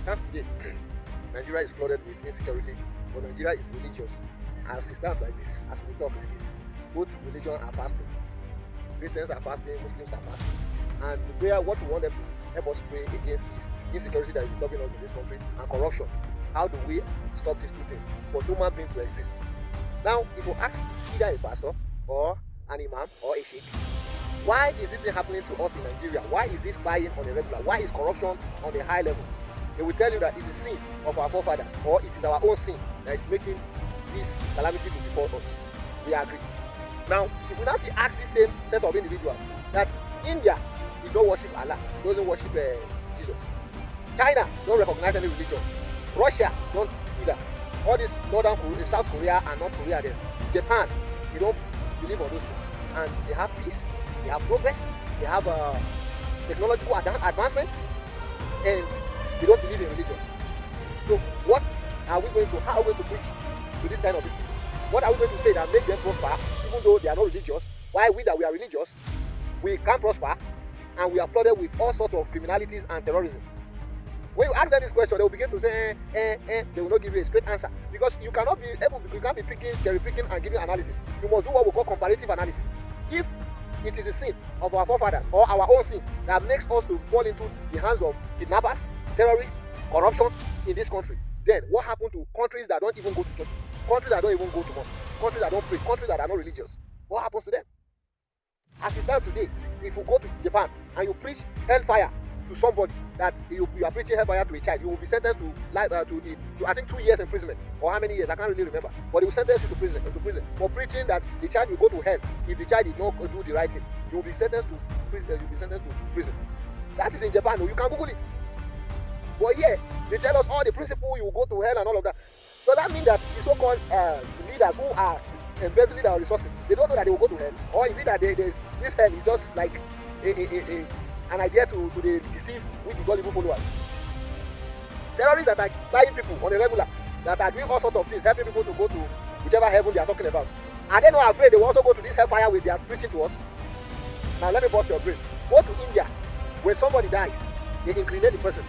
stands today, Nigeria is flooded with insecurity, but Nigeria is religious. As it stands like this, as we talk like this, both religions are fasting. Christians are fasting, Muslims are fasting. And the prayer, what we want them to help us pray against is insecurity that is disturbing us in this country and corruption. How do we stop these two things for human beings to exist? Now, if you ask either a pastor or an imam or a sheikh, why is this thing happening to us in Nigeria? Why is this buying on a regular? Why is corruption on a high level? They will tell you that it's a sin of our forefathers, or it is our own sin that is making this calamity to befall us. We agree. Now, if we now see ask this same set of individuals that India did not worship Allah, doesn't worship Jesus. China don't recognize any religion. Russia don't either. All this Northern Korea, South Korea and North Korea, then Japan, they don't believe on those things, and they have peace, they have progress, they have technological advancement, and they don't believe in religion. So what are we going to, how are we going to preach to this kind of people? What are we going to say that make them prosper, even though they are not religious? Why we that we are religious, we can't prosper, and we are flooded with all sorts of criminalities and terrorism? When you ask them this question, they will begin to say, they will not give you a straight answer, because you cannot be able, you can't be cherry picking and giving analysis. You must do what we call comparative analysis. If it is a sin of our forefathers or our own sin that makes us to fall into the hands of kidnappers, terrorists, corruption in this country, then what happened to countries that don't even go to churches, countries that don't even go to mosques, countries that don't pray, countries that are not religious? What happens to them? As it stands today, if you go to Japan and you preach hellfire to somebody, that you are preaching hellfire to a child, you will be sentenced to life, to I think 2 years imprisonment, or how many years, I can't really remember, but they will sentence you to prison for preaching that the child will go to hell if the child did not do the right thing. You will be sentenced to prison. That is in Japan. You can Google it. But yeah, they tell us all the principle, you will go to hell and all of that. Does that mean that the so-called leaders who are embezzling our resources, they don't know that they will go to hell? Or is it that this hell is just like an idea to deceive with the gullible followers? Terrorists that are buying people on a regular, that are doing all sorts of things, helping people to go to whichever heaven they are talking about. Are they not afraid they will also go to this hellfire with their preaching to us? Now let me bust your brain. Go to India. When somebody dies, they incriminate the person.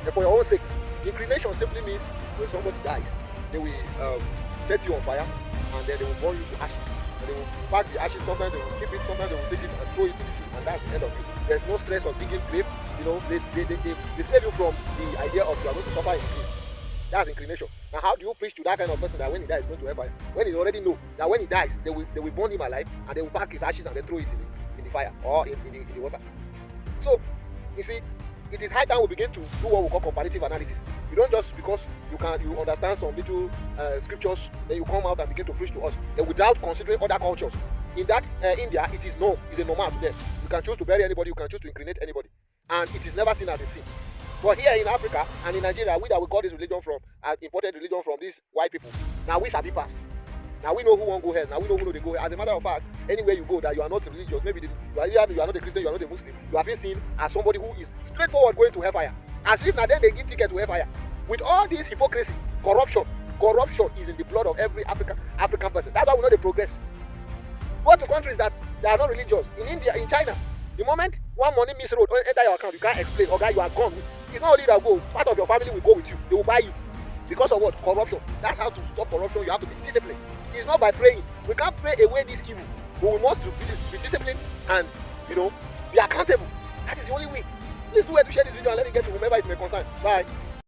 And for your own sake, incrimination simply means when somebody dies, they will set you on fire, and then they will burn you to ashes. And they will pack the ashes, sometimes they will keep it, sometimes they will take it and throw it to the sea, and that's the end of it. There's no stress of digging grave. They save you from the idea of you are going to suffer in grave. That's inclination. Now how do you preach to that kind of person that when he dies going to hellfire? When he already know that when he dies, they will burn him alive, and they will pack his ashes and then throw it in the fire or in the water. So you see, it is high time we begin to do what we call comparative analysis. You don't just because you understand some little scriptures, then you come out and begin to preach to us, then without considering other cultures. In that India, it is a normal to them. You can choose to bury anybody, you can choose to incriminate anybody, and it is never seen as a sin. But here in Africa and in Nigeria, we got this religion from, imported religion from these white people. Now we sabi pass. Now we know who won't go hell. Now we know who they go. As a matter of fact, anywhere you go that you are not religious, maybe you are not a Christian, you are not a Muslim, you have been seen as somebody who is straightforward going to hellfire. As if now then they give ticket to hellfire. With all this hypocrisy, corruption is in the blood of every African person. That's why we know they progress. Go to countries that are not religious. In India, in China, the moment one money miss road enter your account, you can't explain. Okay, you are gone. It's not only that go. Part of your family will go with you. They will buy you. Because of what? Corruption. That's how to stop corruption. You have to be disciplined. It's not by praying. We can't pray away this evil. But we must be disciplined and be accountable. That is the only way. Please do it to share this video and let it get to whomever it may concern. Bye.